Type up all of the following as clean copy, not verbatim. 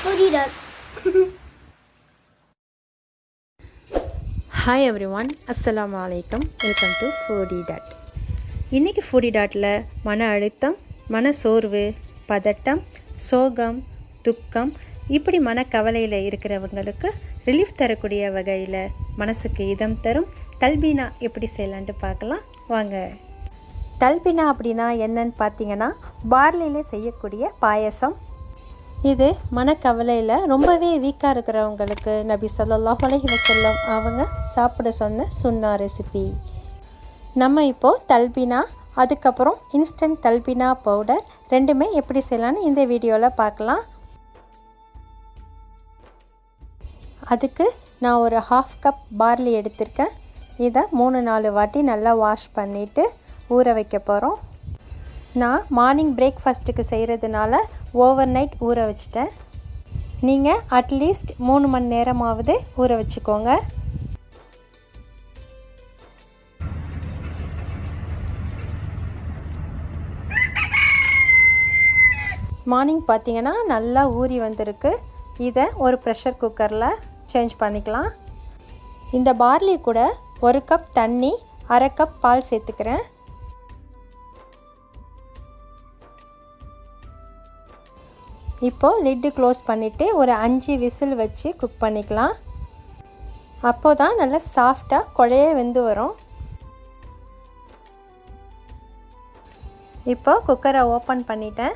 foodie dot. Hi everyone, Assalamu alaikum. Welcome to foodie dot. இன்னைக்கு foodie dotல மன அழுத்தம், மன சோர்வு, பதட்டம், சோகம், துக்கம் இப்படி மனக்கவலையில் இருக்கிறவங்களுக்கு ரிலீஃப் தரக்கூடிய வகையில் மனசுக்கு இதம் தரும் தல்பீனா எப்படி செய்யலான்ட்டு பார்க்கலாம் வாங்க. தல்பீனா அப்படின்னா என்னன்னு பார்த்தீங்கன்னா பார்லியிலே செய்யக்கூடிய பாயசம். இது மனக்கவலையில் ரொம்பவே வீக்காக இருக்கிறவங்களுக்கு நபி ஸல்லல்லாஹு அலைஹி வஸல்லம் அவங்க சாப்பிட சொன்ன சுன்னா ரெசிபி. நம்ம இப்போது தல்பீனா அதுக்கப்புறம் இன்ஸ்டன்ட் தல்பீனா பவுடர் ரெண்டுமே எப்படி செய்யலான்னு இந்த வீடியோவில் பார்க்கலாம். அதுக்கு நான் ஒரு 1/2 கப் பார்லி எடுத்திருக்கேன். இதை 3-4 வாட்டி நல்லா வாஷ் பண்ணிவிட்டு ஊற வைக்க போகிறோம். நான் மார்னிங் பிரேக்ஃபாஸ்ட்டுக்கு செய்கிறதுனால ஓவர் நைட் ஊற வச்சிட்டேன். நீங்கள் அட்லீஸ்ட் 3 மணி நேரமாவது ஊற வச்சுக்கோங்க. மார்னிங் பார்த்தீங்கன்னா நல்லா ஊறி வந்திருக்கு. இதை ஒரு ப்ரெஷர் குக்கரில் சேஞ்ச் பண்ணிக்கலாம். இந்த பார்லி கூட 1 கப் தண்ணி 1/2 கப் பால் சேர்த்துக்கிறேன். இப்போது லிட்டு க்ளோஸ் பண்ணிவிட்டு ஒரு 5 விசில் வச்சு குக் பண்ணிக்கலாம். அப்போ தான் நல்லா சாஃப்டாக குழைய வெந்து வரும். இப்போ குக்கரை ஓப்பன் பண்ணிட்டேன்.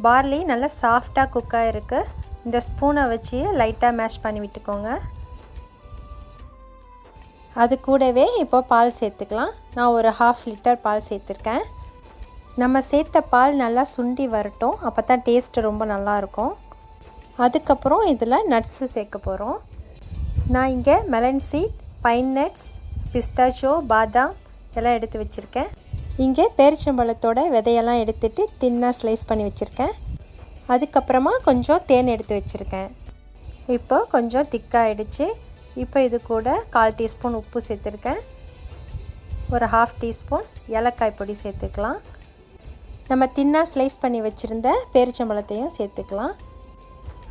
பார்லி நல்லா சாஃப்டாக குக்காக இருக்குது. இந்த ஸ்பூனை வச்சு லைட்டாக மேஷ் பண்ணி விட்டுக்கோங்க. அது கூடவே இப்போ பால் சேர்த்துக்கலாம். நான் ஒரு 1/2 லிட்டர் பால் சேர்த்துருக்கேன். நம்ம சேர்த்த பால் நல்லா சுண்டி வரட்டும், அப்போ தான் டேஸ்ட்டு ரொம்ப நல்லாயிருக்கும். அதுக்கப்புறம் இதில் நட்ஸு சேர்க்க போகிறோம். நான் இங்கே மெலன் சீட், பைன் நட்ஸ், பிஸ்தாச்சியோ, பாதாம் எல்லாம் எடுத்து வச்சுருக்கேன். இங்கே பேரிச்சம்பழத்தோட விதையெல்லாம் எடுத்துகிட்டு தின்னாக ஸ்லைஸ் பண்ணி வச்சுருக்கேன். அதுக்கப்புறமா கொஞ்சம் தேன் எடுத்து வச்சுருக்கேன். இப்போ கொஞ்சம் திக்காகிடுச்சு. இப்போ இது கூட 1/4 டீஸ்பூன் உப்பு சேர்த்துருக்கேன். ஒரு 1/2 டீஸ்பூன் ஏலக்காய் பொடி சேர்த்துக்கலாம். நம்ம தின்னாக ஸ்லைஸ் பண்ணி வச்சுருந்த பேரிச்சம்பழத்தையும் சேர்த்துக்கலாம்.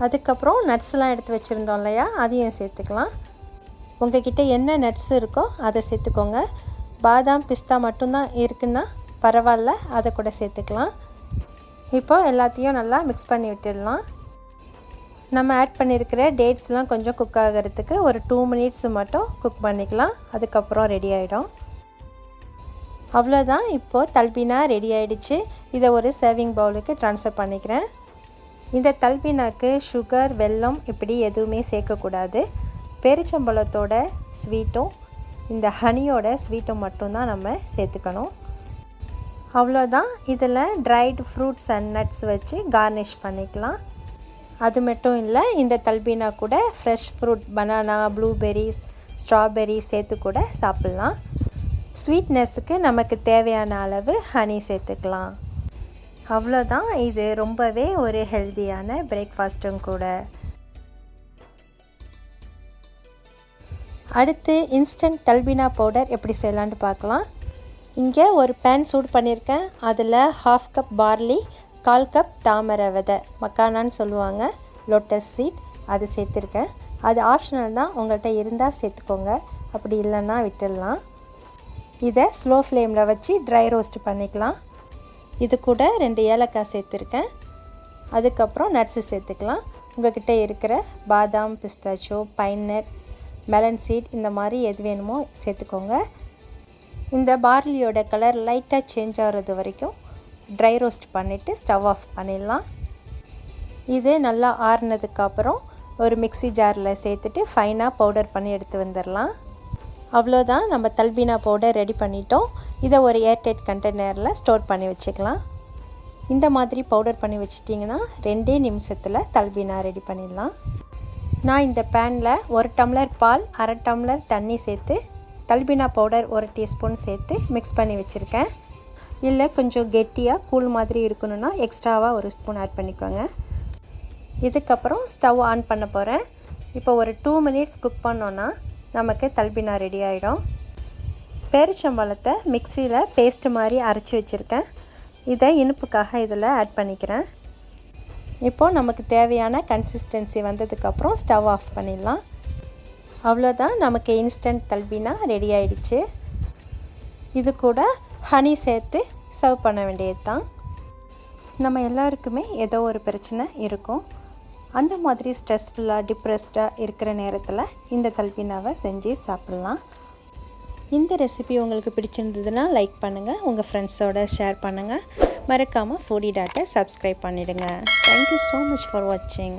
அதுக்கப்புறம் நட்ஸ்லாம் எடுத்து வச்சுருந்தோம் இல்லையா, அதையும் சேர்த்துக்கலாம். உங்கள்கிட்ட என்ன நட்ஸ் இருக்கோ அதை சேர்த்துக்கோங்க. பாதாம் பிஸ்தா மட்டும்தான் இருக்குன்னா பரவாயில்ல, அதை கூட சேர்த்துக்கலாம். இப்போ எல்லாத்தையும் நல்லா மிக்ஸ் பண்ணி விட்டுடலாம். நம்ம ஆட் பண்ணியிருக்கிற டேட்ஸ்லாம் கொஞ்சம் குக் ஆகிறதுக்கு ஒரு 2 மினிட்ஸ் மட்டும் குக் பண்ணிக்கலாம். அதுக்கப்புறம் ரெடி ஆகிடும். அவ்வளோதான். இப்போது தல்பீனா ரெடி ஆகிடுச்சு. இதை ஒரு சர்விங் பவுலுக்கு ட்ரான்ஸ்ஃபர் பண்ணிக்கிறேன். இந்த தல்பீனாக்கு சுகர், வெல்லம் இப்படி எதுவுமே சேர்க்கக்கூடாது. பேரிச்சம்பழத்தோட ஸ்வீட்டும் இந்த ஹனியோட ஸ்வீட்டும் மட்டும்தான் நம்ம சேர்த்துக்கணும். அவ்வளோதான். இதில் ட்ரைடு ஃப்ரூட்ஸ் அண்ட் நட்ஸ் வச்சு கார்னிஷ் பண்ணிக்கலாம். அது மட்டும் இல்லை, இந்த தல்பீனா கூட fresh fruit banana, blueberries, strawberry சேர்த்து கூட சாப்பிட்லாம். ஸ்வீட்னஸுக்கு நமக்கு தேவையான அளவு ஹனி சேர்த்துக்கலாம். அவ்வளோதான். இது ரொம்பவே ஒரு ஹெல்த்தியான பிரேக்ஃபாஸ்ட்டும் கூட. அடுத்து இன்ஸ்டன்ட் தல்பீனா பவுடர் எப்படி செய்யலான்னு பார்க்கலாம். இங்கே ஒரு பேன் சூடு பண்ணியிருக்கேன். அதில் 1/2 கப் பார்லி, 1/4 கப் தாமரை விதை, மக்கானான்னு சொல்லுவாங்க, லோட்டஸ் சீட், அது சேர்த்துருக்கேன். அது ஆப்ஷனல் தான், உங்கள்கிட்ட இருந்தால் சேர்த்துக்கோங்க, அப்படி இல்லைன்னா விட்டுடலாம். இதை ஸ்லோ ஃப்ளேமில் வச்சு ட்ரை ரோஸ்ட் பண்ணிக்கலாம். இது கூட 2 ஏலக்காய் சேர்த்துருக்கேன். அதுக்கப்புறம் நட்ஸு சேர்த்துக்கலாம். உங்கள்கிட்ட இருக்கிற பாதாம், பிஸ்தாச்சியோ, பைன் நட், மெலன் சீட் இந்த மாதிரி எது வேணுமோ சேர்த்துக்கோங்க. இந்த பார்லியோட கலர் லைட்டாக சேஞ்ச் ஆகிறது வரைக்கும் ட்ரை ரோஸ்ட் பண்ணிவிட்டு ஸ்டவ் ஆஃப் பண்ணிடலாம். இது நல்லா ஆறுனதுக்கப்புறம் ஒரு மிக்ஸி ஜாரில் சேர்த்துட்டு ஃபைனாக பவுடர் பண்ணி எடுத்து வந்துடலாம். அவ்வளோதான். நம்ம தல்பீனா பவுடர் ரெடி பண்ணிட்டோம். இதை ஒரு ஏர்டைட் கண்டெய்னரில் ஸ்டோர் பண்ணி வச்சுக்கலாம். இந்த மாதிரி பவுடர் பண்ணி வச்சிட்டிங்கன்னா 2 நிமிஷத்தில் தல்பீனா ரெடி பண்ணிடலாம். நான் இந்த பேனில் 1 டம்ளர் பால், 1/2 டம்ளர் தண்ணி சேர்த்து தல்பீனா பவுடர் 1 டீஸ்பூன் சேர்த்து மிக்ஸ் பண்ணி வச்சுருக்கேன். இல்லை கொஞ்சம் கெட்டியாக கூழ் மாதிரி இருக்கணும்னா எக்ஸ்ட்ராவாக 1 ஸ்பூன் ஆட் பண்ணிக்கோங்க. இதுக்கப்புறம் ஸ்டவ் ஆன் பண்ண போகிறேன். இப்போ ஒரு 2 மினிட்ஸ் குக் பண்ணோன்னா நமக்கு தல்பீனா ரெடி ஆகிடும். பேரிச்சம்பழத்தை மிக்சியில் பேஸ்ட்டு மாதிரி அரைச்சி வச்சுருக்கேன். இதை இனிப்புக்காக இதில் ஆட் பண்ணிக்கிறேன். இப்போது நமக்கு தேவையான கன்சிஸ்டன்சி வந்ததுக்கப்புறம் ஸ்டவ் ஆஃப் பண்ணிடலாம். அவ்வளோதான், நமக்கு இன்ஸ்டன்ட் தல்பீனா ரெடி ஆகிடுச்சு. இது கூட ஹனி சேர்த்து சர்வ் பண்ண வேண்டியது தான். நம்ம எல்லாருக்குமே ஏதோ ஒரு பிரச்சனை இருக்கும். அந்த மாதிரி ஸ்ட்ரெஸ்ஃபுல்லாக டிப்ரெஸ்டாக இருக்கிற நேரத்தில் இந்த தல்பீனாவை செஞ்சு சாப்பிட்லாம். இந்த ரெசிபி உங்களுக்கு பிடிச்சிருந்ததுன்னா லைக் பண்ணுங்கள், உங்கள் ஃப்ரெண்ட்ஸோடு ஷேர் பண்ணுங்கள். மறக்காமல் ஃபுடி டாட்டை சப்ஸ்கிரைப் பண்ணிவிடுங்க. தேங்க்யூ ஸோ மச் ஃபார் வாட்சிங்.